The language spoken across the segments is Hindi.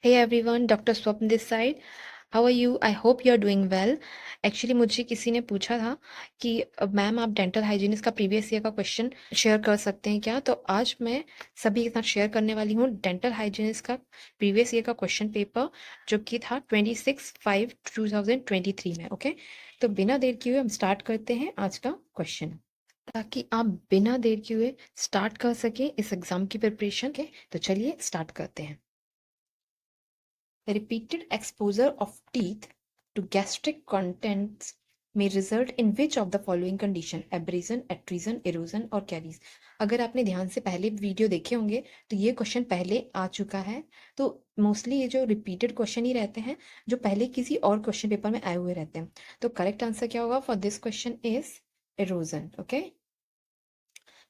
Hey everyone, Dr. Swapn this side. How are you? I hope you are doing well. Actually मुझे किसी ने पूछा था कि मैम आप डेंटल हाइजीनिस्ट का प्रीवियस ईयर का क्वेश्चन शेयर कर सकते हैं क्या? तो आज मैं सभी के साथ शेयर करने वाली हूँ डेंटल हाइजीनिस्ट का प्रीवियस ईयर का क्वेश्चन पेपर जो कि था 26/5/2023 में। ओके, तो बिना देर किए हुए हम स्टार्ट करते हैं आज का क्वेश्चन, ताकि आप बिना देर किए हुए स्टार्ट कर सकें इस एग्जाम की प्रिपरेशन के। तो चलिए स्टार्ट करते हैं। Repeated exposure of teeth to gastric contents may result in which of the following condition: abrasion, atresion, erosion और caries। अगर आपने ध्यान से पहले वीडियो देखे होंगे तो ये क्वेश्चन पहले आ चुका है। तो मोस्टली ये जो रिपीटेड क्वेश्चन ही रहते हैं जो पहले किसी और क्वेश्चन पेपर में आए हुए रहते हैं। तो करेक्ट आंसर क्या होगा for this question is erosion। Okay,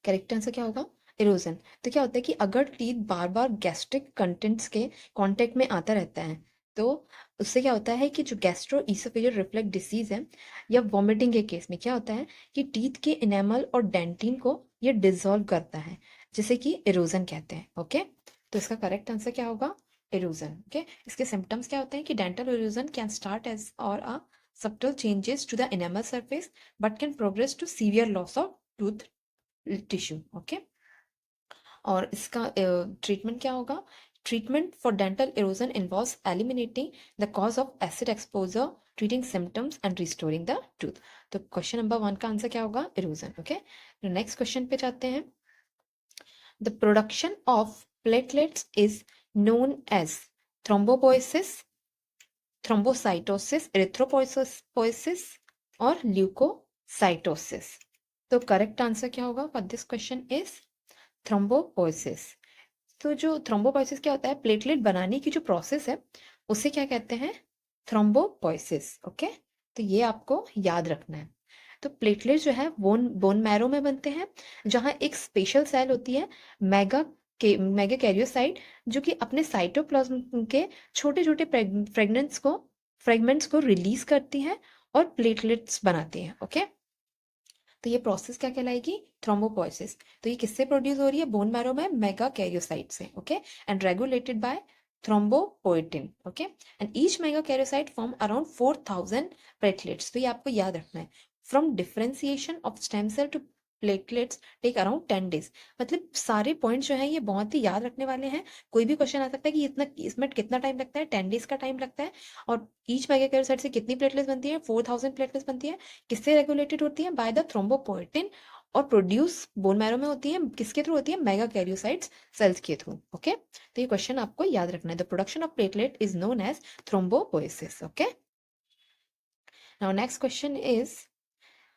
correct answer क्या होगा? इरोजन। तो क्या होता है कि अगर टीथ बार बार गैस्ट्रिक कंटेंट्स के कांटेक्ट में आता रहता है तो उससे क्या होता है कि जो गैस्ट्रो ईसोफेजियल रिफ्लक्स डिसीज है या वॉमिटिंग के केस में क्या होता है कि टीथ के इनेमल और डेंटिन को ये डिसॉल्व करता है, जिसे कि इरोजन कहते हैं। ओके, तो इसका करेक्ट आंसर क्या होगा? इरोजन। ओके, इसके सिम्टम्स क्या होते हैं कि dental erosion can start as और a subtle changes to the enamel surface but can progress to severe loss of tooth tissue. Okay, और इसका ट्रीटमेंट क्या होगा? Treatment for dental erosion involves eliminating the cause of acid exposure, treating symptoms and restoring the tooth. तो क्वेश्चन नंबर 1 का आंसर क्या होगा? इरोजन। ओके, नेक्स्ट क्वेश्चन पे जाते हैं। The production of platelets is known as thrombopoiesis, thrombocytosis, erythropoiesis और ल्यूकोसाइटोसिस। तो करेक्ट आंसर क्या होगा for this question is thrombopoiesis. तो जो थ्रोम्बोपोइसिस क्या होता है, प्लेटलेट बनाने की जो प्रोसेस है उसे क्या कहते हैं? थ्रोम्बोपोइसिस। ओके, तो ये आपको याद रखना है। तो प्लेटलेट जो है बोन बोन मैरो में बनते हैं, जहाँ एक स्पेशल सेल होती है मेगा कैरियोसाइट, जो कि अपने साइटोप्लाज्म के छोटे छोटे फ्रेगमेंट्स को रिलीज करती है और प्लेटलेट्स बनाती है। ओके, तो ये प्रोसेस क्या कहलाएगी? थ्रोम्बोपोइसिस। तो ये किससे प्रोड्यूस हो रही है? बोन मैरो में मेगा कैरियोसाइट से। Okay, and regulated by thrombopoietin. Okay, and each megakaryocyte form around 4000 platelets. तो ये आपको याद रखना है। From differentiation of stem cell to platelets take around 10 days। मतलब सारे पॉइंट्स जो हैं ये बहुत ही याद रखने वाले हैं। कोई भी क्वेश्चन आ सकता है कि इतना इसमें कितना टाइम लगता है? 10 days का टाइम लगता है। और ईच मेगा कैरियोसाइट से कितनी प्लेटलेट्स बनती है? 4000 प्लेटलेट्स बनती है। किससे रेगुलेटेड होती है? बाय द थ्रोम्बोपोएटिन, और प्रोड्यूस बोन मैरो में होती है किसके थ्रू होती है? मेगा कैरियोसाइट्स सेल्स के थ्रू। ओके, तो ये क्वेश्चन आपको याद रखना है। The production of platelet is known as thrombopoiesis. Okay, now next question is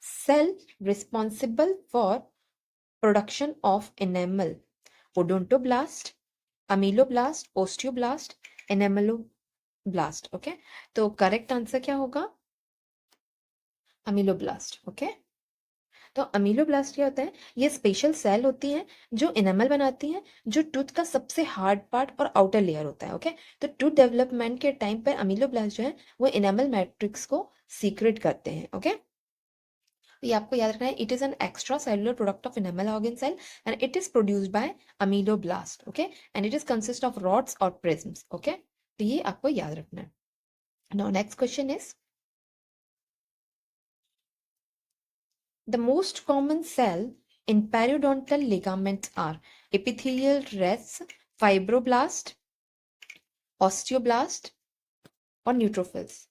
cell responsible for production of enamel: odontoblast, ameloblast, osteoblast, enameloblast. Okay, तो करेक्ट आंसर क्या होगा? अमीलोब्लास्ट। ओके, तो अमीलोब्लास्ट क्या होता है? ये स्पेशल सेल होती हैं जो इनेमल बनाती हैं, जो टूथ का सबसे हार्ड पार्ट और आउटर लेयर होता है। ओके, तो टूथ डेवलपमेंट के टाइम पर अमीलोब्लास्ट जो है वो इनेमल मैट्रिक्स को सीक्रेट करते हैं। ओके, तो ये आपको याद रखना है। It is an extra cellular product of enamel organ cell and it is produced by ameloblast. Okay, and it is consist of rods और प्रिज्म्स। ओके, तो ये आपको याद रखना है। Now next question is the most common cell in periodontal ligaments are epithelial rests, fibroblast, osteoblast और न्यूट्रोफिल्स।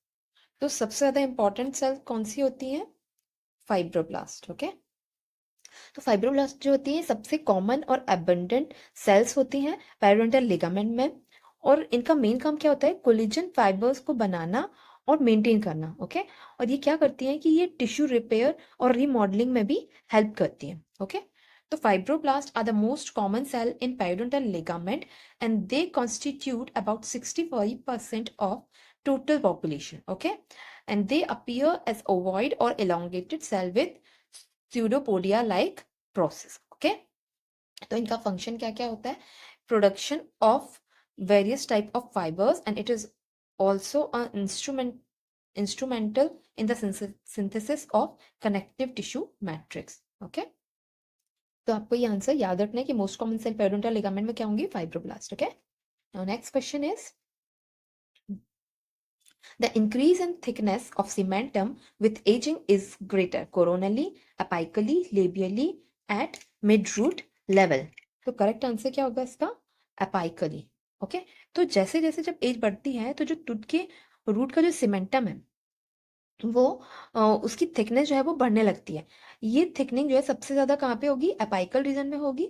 तो सबसे ज्यादा इंपॉर्टेंट सेल कौन सी होती है? फाइब्रोब्लास्ट। ओके, तो फाइब्रोब्लास्ट जो होती है सबसे कॉमन और एबंडेंट सेल्स होती हैं पेरिडोंटल लिगामेंट में, और इनका मेन काम क्या होता है? कोलेजन फाइबर्स को बनाना और मेंटेन करना। ओके, और ये क्या करती हैं कि ये टिश्यू रिपेयर और रीमॉडलिंग में भी हेल्प करती हैं। ओके, तो fibroblast are the most common cell in periodontal ligament and they constitute about 65% of total population. Okay, and they appear as ovoid or elongated cell with pseudopodia like process. Okay, तो इनका फंक्शन क्या क्या होता है? Production of various type of fibers and it is also instrumental in the synthesis of connective tissue matrix. Okay, तो आपको ये आंसर याद रखना है कि most common cell periodontal ligament में क्या होंगी? Fibroblast. Okay, now next question is The increase in thickness of cementum with aging is greater coronally, apically, labially, at mid-root level. तो करेक्ट आंसर क्या होगा इसका? apically. ओके, तो जैसे जैसे जब एज बढ़ती है तो जो टूट के रूट का जो सीमेंटम है वो उसकी थिकनेस जो है वो बढ़ने लगती है। ये थिकनिंग जो है सबसे ज्यादा कहाँ पे होगी? एपाइकल रीजन में होगी,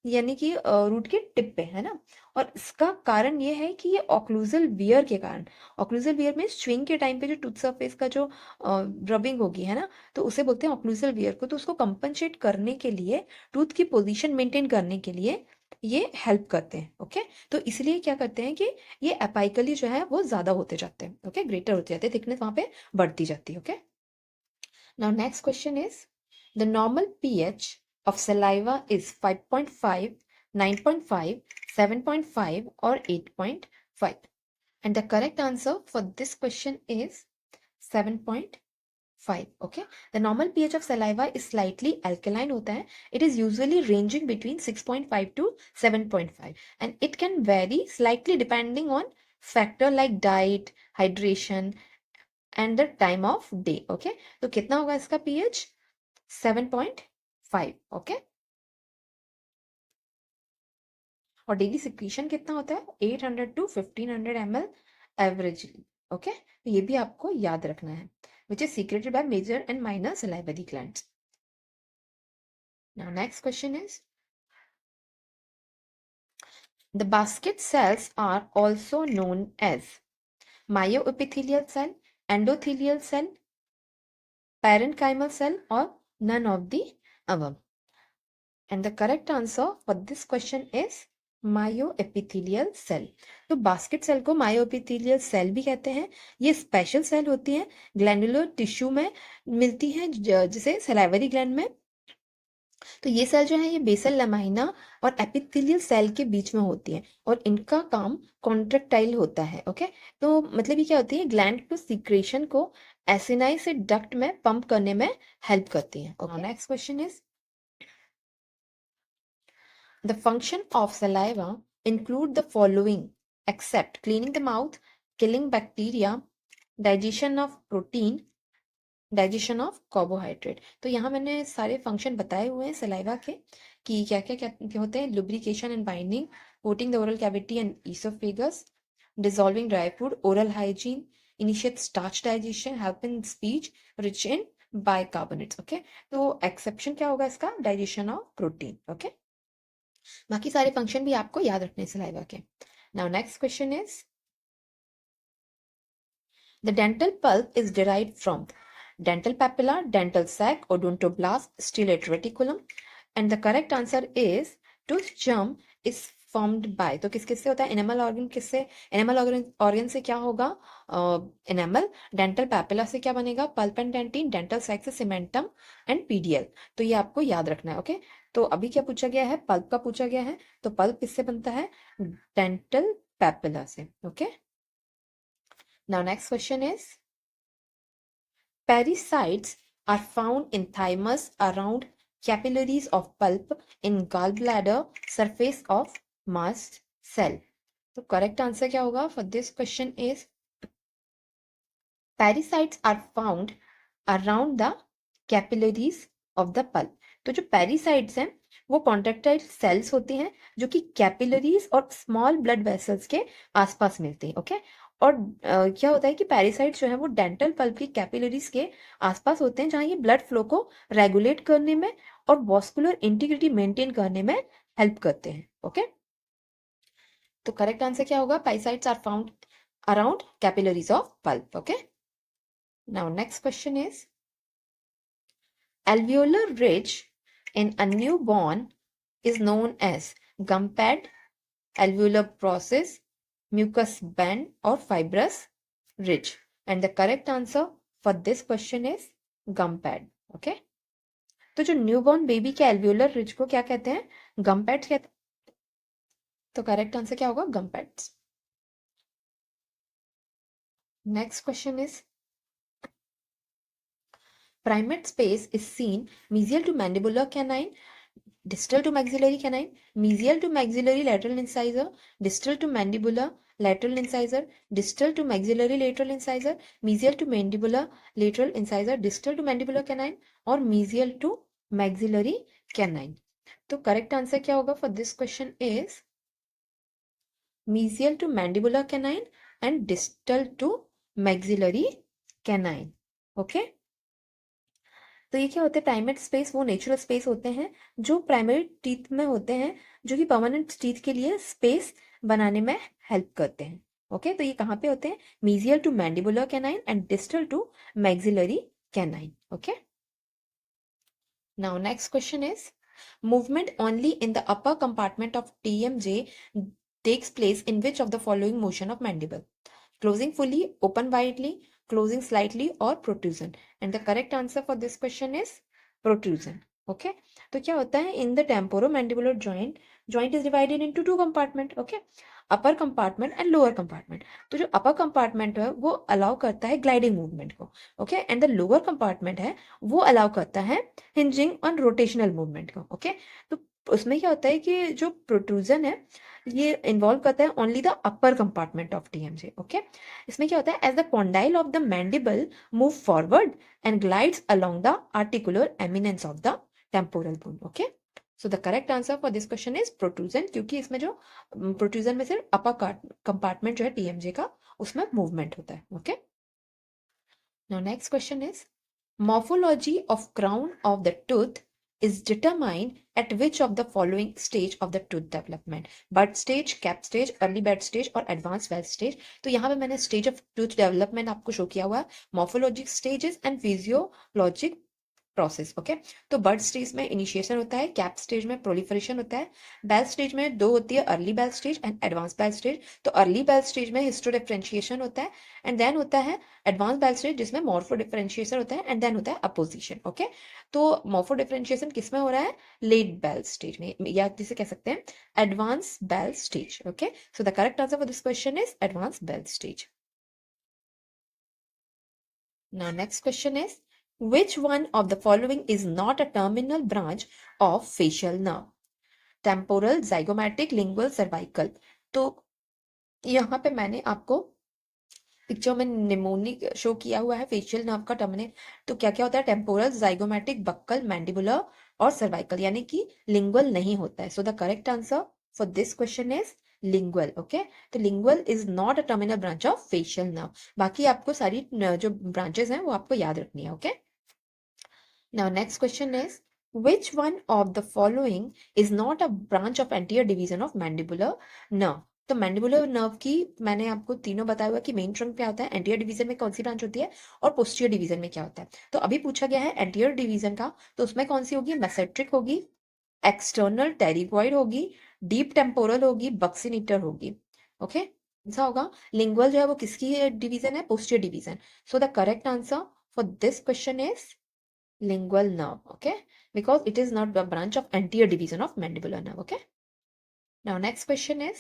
यानी कि रूट के टिप पे, है ना। और इसका कारण ये है कि ये ऑक्लूजल वियर के कारण, ऑक्लूजल वियर में स्विंग के टाइम पे जो टूथ सरफेस का जो रबिंग होगी, है ना, तो उसे बोलते हैं ऑक्लूजल वियर को। तो उसको कंपनसेट करने के लिए, टूथ की पोजीशन मेंटेन करने के लिए ये हेल्प करते हैं। ओके, तो इसलिए क्या करते हैं कि ये एपाइकली जो है वो ज्यादा होते जाते हैं। ओके, ग्रेटर होते जाते हैं, थिकनेस वहां पे बढ़ती जाती है। Okay, now next question is, the normal pH of saliva is 5.5, 9.5, 7.5 or 8.5, and the correct answer for this question is 7.5. Okay, the normal pH of saliva is slightly alkaline होता है. It is usually ranging between 6.5 to 7.5 and it can vary slightly depending on factor like diet, hydration and the time of day. Okay, तो कितना होगा इसका pH? 7.5. ओके, और डेली सिक्रीशन कितना होता है? 800 to 1500 ml एवरेज। ओके, तो ये भी आपको याद रखना है, which is secreted by major and minor salivary glands. Now next question is, the basket cells are also known as myoepithelial cell, endothelial cell, parenchymal cell or none of the above. And the correct answer for this question is myoepithelial cell. तो बास्केट सेल को मायोएपिथेलियल सेल भी कहते हैं। ये स्पेशल सेल होती है, ग्लैंडुलर टिश्यू में मिलती है, जिसे सलाइवरी ग्लैंड में। तो ये सेल जो है ये बेसल लमाइना और एपिथेलियल सेल के बीच में होती है और इनका काम कॉन्ट्रेक्टाइल होता है। ओके, तो मतलब ये क्या होती है? ग्लैंड टू सीक्रेशन को एसिनाई से डक्ट में पंप करने में हेल्प करती है। Okay, next question is, the function of saliva include the following except cleaning the mouth, killing bacteria, digestion of protein, digestion of carbohydrate. तो यहाँ मैंने सारे फंक्शन बताए हुए हैं सलाइवा के कि क्या क्या क्या होते हैं। Lubrication and binding, coating the oral cavity and oesophagus, dissolving dry food, oral hygiene, initiate starch digestion, help in speech, rich in bicarbonates. Okay, तो एक्सेप्शन क्या होगा इसका? Digestion of protein. ओके, बाकी सारे फंक्शन भी आपको याद रखने हैं सलाइवा के। Now next question is, the dental pulp is derived from dental papilla, dental sac, odontoblast, stellate reticulum, and the correct answer is tooth germ is formed by, तो किस किस से होता है? एनिमल ऑर्गन किससे? एनिमल ऑर्गन से क्या होगा? एनिमल। डेंटल पैपिला से क्या बनेगा? Pulp and dentin. Dental sac से सीमेंटम एंड पीडीएल। तो ये आपको याद रखना है। ओके, तो अभी क्या पूछा गया है? पल्प का पूछा गया है, तो पल्प किससे बनता है? डेंटल पैपिला से। Okay, now next question is, parasites are found in thymus around capillaries of pulp in gallbladder surface of mast cell. तो करेक्ट आंसर क्या होगा for this question is, parasites are found around the capillaries of the pulp. तो जो parasites हैं वो कॉन्ट्रेक्टाइल सेल्स होते हैं जो कि कैपिलरीज और स्मॉल ब्लड वेसल्स के आसपास मिलते हैं। ओके, और क्या होता है कि पैरासाइट्स जो है वो डेंटल पल्प की कैपिलरीज के आसपास होते हैं, जहां ये ब्लड फ्लो को रेगुलेट करने में और वॉस्कुलर इंटीग्रिटी मेंटेन करने में हेल्प करते हैं। ओके, तो करेक्ट आंसर क्या होगा? Parasites are found around capillaries of pulp. Okay, now next question is, alveolar ridge in a newborn is known as gum pad, alveolar process, mucous band or fibrous ridge, and the correct answer for this question is gum pad. Okay, तो जो न्यूबॉर्न बेबी के एल्वियोलर रिज को क्या कहते हैं? गम पैड्स कहते हैं। तो करेक्ट आंसर क्या होगा? Gum pads. Next question is, primate space is seen mesial to mandibular canine, distal to maxillary canine, mesial to maxillary lateral incisor, distal to mandibular lateral incisor, distal to maxillary lateral incisor, mesial to mandibular lateral incisor, distal to mandibular canine और mesial to maxillary canine. तो करेक्ट आंसर क्या होगा for this question is mesial to mandibular canine and distal to maxillary canine. Okay तो ये क्या होते हैं प्राइमेट स्पेस, वो नेचुरल स्पेस होते हैं जो प्राइमरी टीथ में होते हैं, जो कि परमानेंट टीथ के लिए स्पेस बनाने में हेल्प करते हैं. ओके तो ये कहाँ पे होते हैं? Mesial to mandibular canine and distal to maxillary canine. Okay now next question is movement only in the upper compartment of TMJ takes place in which of the following motion of mandible? Closing fully, open widely, closing slightly or protrusion. And the correct answer for this question is protrusion. Okay, तो क्या होता है in the temporomandibular joint is divided into two compartment. Okay, upper compartment and lower compartment. तो जो अपर कंपार्टमेंट है वो अलाउ करता है ग्लाइडिंग मूवमेंट को. Okay and the lower compartment है वो अलाउ करता है हिंजिंग ऑन रोटेशनल मूवमेंट को. ओके तो उसमें क्या होता है कि जो प्रोट्रूजन है ये इन्वॉल्व करता है only the upper compartment of TMJ. Okay इसमें क्या होता है as the condyle of the mandible move forward and glides along the articular eminence of the temporal bone. Okay so the correct answer for this question is protrusion, क्योंकि इसमें जो प्रोट्रूजन में सिर्फ अपर कंपार्टमेंट जो है टीएमजे का उसमें मूवमेंट होता है. Okay now next question is morphology of crown of the tooth is determined at which of the following stage of the tooth development? Bud stage, cap stage, early bud stage और advanced bud stage. तो यहाँ पे मैंने stage of tooth development आपको शो किया हुआ है, morphologic stages and physiologic process. Okay तो बर्ड स्टेज में इनिशिएशन होता है, कैप स्टेज में प्रोलिफरेशन होता है, बेल स्टेज में दो होती है, early bell stage and advance bell stage. तो अर्ली बेल स्टेज में हिस्टो डिफरेंशिएशन होता है एंड देन होता है एडवांस बेल स्टेज जिसमें मॉर्फो डिफरेंशिएशन होता है एंड देन होता है अपोजिशन. ओके तो मॉर्फो डिफरेंशिएशन किस में हो रहा है? लेट बेल स्टेज में, या जिसे कह सकते हैं advance bell stage. Okay so the correct answer for this question is advance bell stage. Now next question is Which one of the following is not a terminal branch of facial nerve? Temporal, zygomatic, lingual, cervical. तो यहाँ पे मैंने आपको पिक्चर में निमोनिक शो किया हुआ है फेशियल नर्व का टर्मिनल. तो क्या क्या होता है? टेम्पोरल, जाइगोमैटिक, बक्कल, मैंडिबुलर और सर्वाइकल, यानी कि लिंगुअल नहीं होता है. So the correct answer for this question is lingual. Okay तो lingual is not a terminal branch of facial nerve. बाकी आपको सारी जो ब्रांचेस हैं वो आपको याद रखनी है. Okay Now next question is which one of the following is not a branch of anterior division of mandibular nerve? तो मैंडिबुलर नर्व की मैंने आपको तीनों बताया हुआ कि मेन ट्रंक क्या होता है, एंटीरियर डिवीजन में कौन सी ब्रांच होती है और पोस्टीरियर डिवीजन में क्या होता है. तो अभी पूछा गया है एंटीरियर डिवीजन का, तो उसमें कौन सी होगी? मेसेट्रिक होगी, एक्सटर्नल टेरिगॉइड होगी, डीप टेम्पोरल होगी, बक्सिनेटर होगी. ओके ऐसा होगा. लिंगुअल जो है वो किसकी डिवीजन है? Posterior division. So the correct answer for this question is lingual nerve. Okay because it is not a branch of anterior division of mandibular nerve. Okay now next question is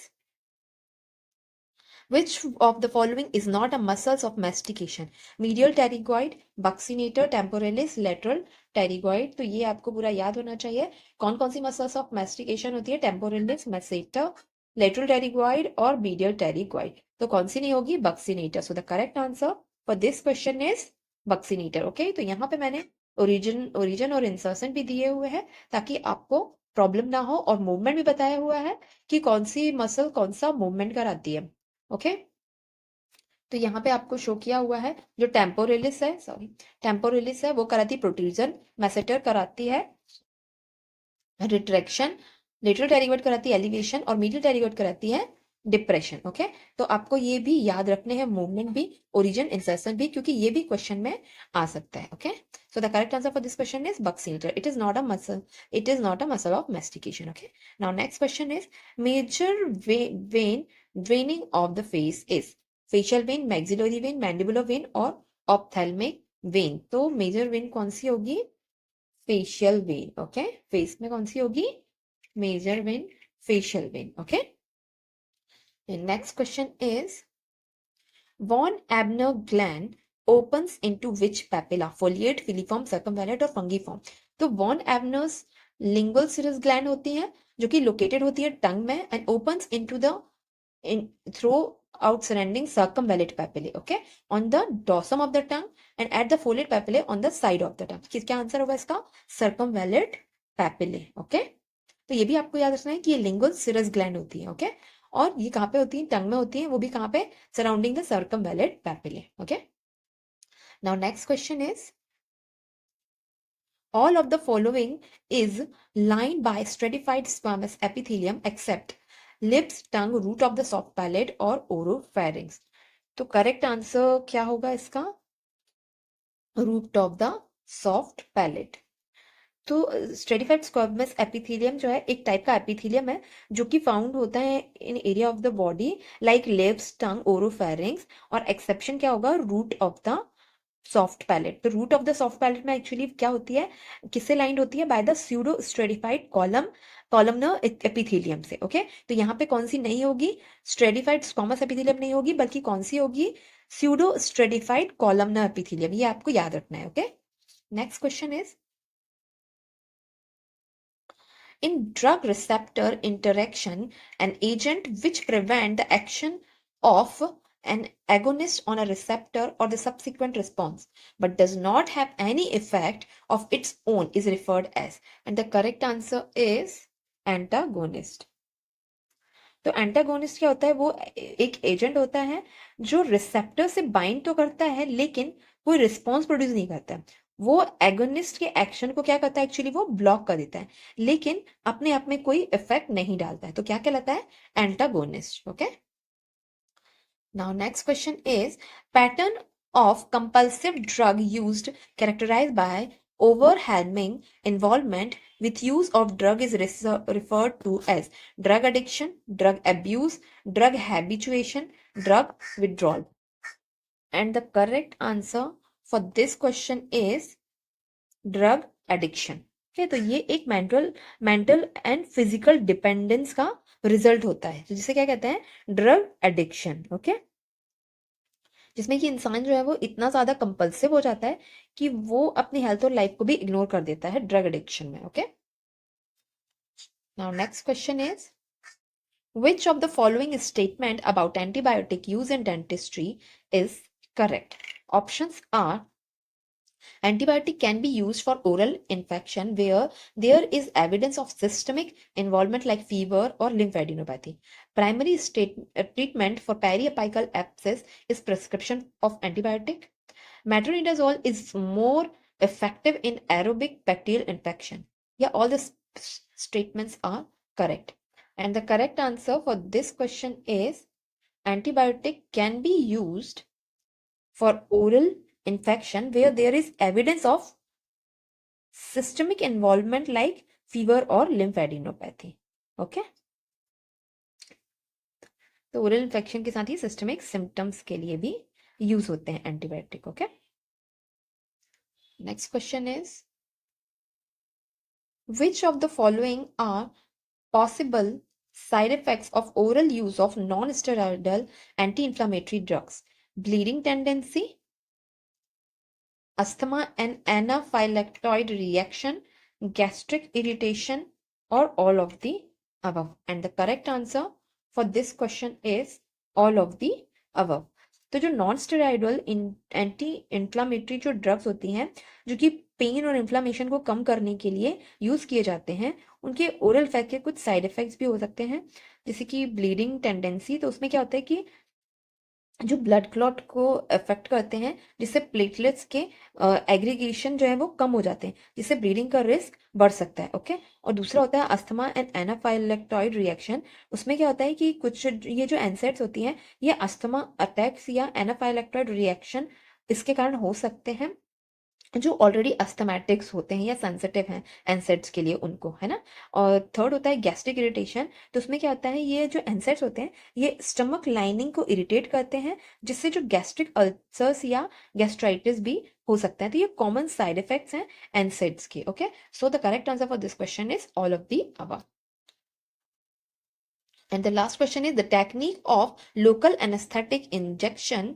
which of the following is not a muscles of mastication? Medial pterygoid, buccinator, temporalis, lateral pterygoid. तो ये आपको पूरा याद होना चाहिए. कौन कौन सी मसल्स ऑफ मैस्टिकेशन होती है? टेम्पोरेलिस, मैसेटर, लेटरल टेरिगॉइड और मीडियल टेरिगॉइड. तो कौन सी नहीं होगी? Buccinator. So the correct answer for this question is buccinator. Okay तो यहाँ पे मैंने ओरिजिन और इंसर्शन भी दिए हुए हैं ताकि आपको प्रॉब्लम ना हो, और मूवमेंट भी बताया हुआ है कि कौन सी मसल कौन सा मूवमेंट कराती है. ओके तो यहाँ पे आपको शो किया हुआ है जो टेम्पोरेलिस है वो कराती है प्रोट्रूजन, मैसेटर कराती है रिट्रैक्शन, लेटरल टेरिगॉइड कराती है एलिवेशन और मीडियल टेरिगॉइड कराती है डिप्रेशन. ओके तो आपको ये भी याद रखने हैं, मूवमेंट भी, ओरिजिन, इंसर्शन भी, क्योंकि ये भी क्वेश्चन में आ सकता है. Okay so the correct answer for this question is buccinator. It is not a muscle of mastication. Okay now next question is major vein draining of the face is facial vein, maxillary vein, mandibular vein और ऑप्थेल्मिक वेन. तो मेजर वेन कौन सी होगी? Facial vein. ओके फेस में कौन सी होगी? Major vein, facial vein. Okay The next question is von Ebner gland opens into which papilla? Foliate, filiform, circumvallate और fungiform. तो von Ebner's lingual serous gland होती है जो कि लोकेटेड होती है टंग में and opens into the throughout surrounding circumvallate papillae, okay, on the dorsum of the tongue and at the foliate papillae on the side of the tongue. क्या आंसर होगा इसका? circumvallate papillae, okay. तो ये भी आपको याद रखना है कि ये लिंगुअल सीरस ग्लैंड होती है, ओके, और ये कहाँ पे होती है? टंग में होती है, वो भी कहाँ पे? Surrounding the circumvallate papillae, okay. Now next question is, all of the following is lined by stratified squamous epithelium except lips, tongue, root of the soft palate और oropharynx. तो करेक्ट आंसर क्या होगा इसका? Root of the soft palate. तो स्ट्रेटिफाइड स्क्वामस एपिथेलियम जो है एक टाइप का एपिथेलियम है जो कि फाउंड होता है in area of the body like lips, tongue, oropharynx, और एक्सेप्शन क्या होगा? Root of the soft palate. तो root of the soft palate में एक्चुअली क्या होती है? किससे लाइंड होती है? By the pseudo stratified columnar epithelium से, ओके. तो यहाँ पे कौन सी नहीं होगी? स्ट्रेटिफाइड स्क्वामस एपिथेलियम नहीं होगी, बल्कि कौन सी होगी? Pseudo stratified columnar epithelium. ये आपको याद रखना है, okay. Next question is, in drug receptor interaction, an agent which prevent the action of an agonist on a receptor or the subsequent response but does not have any effect of its own is referred as, and the correct answer is antagonist. तो एंटागोनिस्ट क्या होता है? वो एक एजेंट होता है जो रिसेप्टर से बाइंड तो करता है लेकिन कोई रिस्पॉन्स प्रोड्यूस नहीं करता है. वो एगोनिस्ट के एक्शन को क्या करता है? एक्चुअली वो ब्लॉक कर देता है लेकिन अपने आप में कोई इफेक्ट नहीं डालता है. तो क्या कहलाता है? Antagonist, okay. Now next question is, pattern of compulsive drug used characterized by overwhelming involvement with use of drug is referred to as drug addiction, drug abuse, drug habituation, drug withdrawal. And the correct answer for this question is drug addiction. Okay, तो ये एक मेंटल एंड फिजिकल डिपेंडेंस का रिजल्ट होता है, तो जिसे क्या कहते हैं? Drug addiction, okay. जिसमें कि इंसान जो है वो इतना ज्यादा कंपल्सिव हो जाता है कि वो अपनी हेल्थ और लाइफ को भी इग्नोर कर देता है ड्रग एडिक्शन में, okay. Now next question is, which of the following statement about antibiotic use in dentistry is correct? Options are, antibiotic can be used for oral infection where there is evidence of systemic involvement like fever or lymphadenopathy. Primary treatment for periapical abscess is prescription of antibiotic. Metronidazole is more effective in aerobic bacterial infection. Yeah, all the statements are correct. And the correct answer for this question is, antibiotic can be used for oral infection where there is evidence of systemic involvement like fever or lymphadenopathy, okay. तो ओरल इन्फेक्शन के साथ ही सिस्टमिक सिम्टम्स के लिए भी यूज होते हैं antibiotic, okay. Next question is, which of the following are possible side effects of oral use of non-steroidal anti-inflammatory drugs? Bleeding tendency, asthma and anaphylactoid reaction, gastric irritation, or all of the above. And the correct answer for this question is all of the above. तो जो नॉन स्टेरॉइडल एंटी इंफ्लामेटरी जो ड्रग्स होती हैं जो कि पेन और इन्फ्लामेशन को कम करने के लिए यूज किए जाते हैं, उनके ओरल इफेक्ट के कुछ साइड इफेक्ट्स भी हो सकते हैं, जैसे कि ब्लीडिंग टेंडेंसी. तो उसमें क्या होता है कि जो ब्लड क्लॉट को अफेक्ट करते हैं जिससे प्लेटलेट्स के एग्रीगेशन जो है वो कम हो जाते हैं, जिससे ब्लीडिंग का रिस्क बढ़ सकता है, ओके. और दूसरा होता है अस्थमा एंड एनाफाइलेक्टॉइड रिएक्शन. उसमें क्या होता है कि कुछ ये जो एनसेड्स होती हैं ये अस्थमा अटैक्स या एनाफाइलेक्टॉइड रिएक्शन इसके कारण हो सकते हैं जो ऑलरेडी अस्थमेटिक्स होते हैं या सेंसिटिव हैं एनसेड्स के लिए, उनको, है ना. और थर्ड होता है गैस्ट्रिक इरिटेशन. तो उसमें क्या होता है, ये जो एनसेड्स होते हैं ये स्टमक लाइनिंग को इरिटेट करते हैं जिससे जो गैस्ट्रिक अल्सर्स या गैस्ट्राइटिस भी हो सकता है. तो ये कॉमन साइड इफेक्ट्स हैं एनसेड्स के, okay. So the correct answer for this question is all of the above. And the last question is, the technique of local anesthetic injection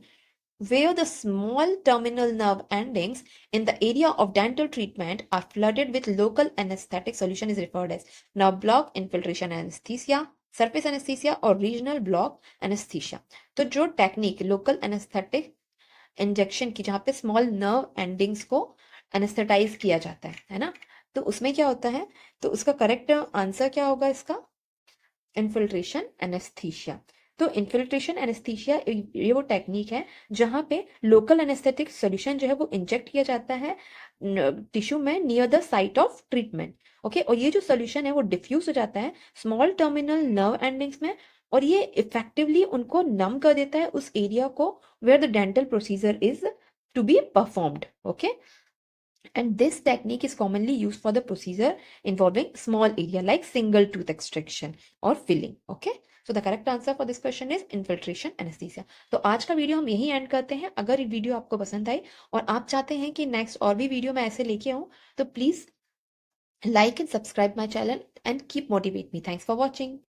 where the small terminal nerve endings in the area of dental treatment are flooded with local anesthetic solution is referred as nerve block, infiltration anesthesia, surface anesthesia और regional block anesthesia. तो जो टेक्निक लोकल एनेस्थेटिक इंजेक्शन की जहाँ पे स्मॉल नर्व एंडिंग्स को एनेस्थेटाइज किया जाता है ना, तो उसमें क्या होता है, तो उसका करेक्ट आंसर क्या होगा इसका, इन्फिल्ट्रेशन एनेस्थीसिया। तो इन्फिल्ट्रेशन एनेस्थीसिया ये वो टेक्निक है जहाँ पे लोकल एनेस्थेटिक सॉल्यूशन जो है वो इंजेक्ट किया जाता है टिश्यू में near the site of treatment. Okay, और ये जो सॉल्यूशन है वो डिफ्यूज हो जाता है स्मॉल टर्मिनल नर्व एंडिंग्स में, और ये इफेक्टिवली उनको नम कर देता है उस एरिया को where the dental procedure is to be performed. Okay, and this technique is commonly used for the procedure involving small area like single tooth extraction or filling. Okay, so the correct answer for this question is infiltration anesthesia. तो आज का वीडियो हम यही एंड करते हैं। अगर ये वीडियो आपको पसंद आई और आप चाहते हैं कि नेक्स्ट और भी वीडियो मैं ऐसे लेके आऊँ, तो please like and subscribe my channel and keep motivate me. Thanks for watching.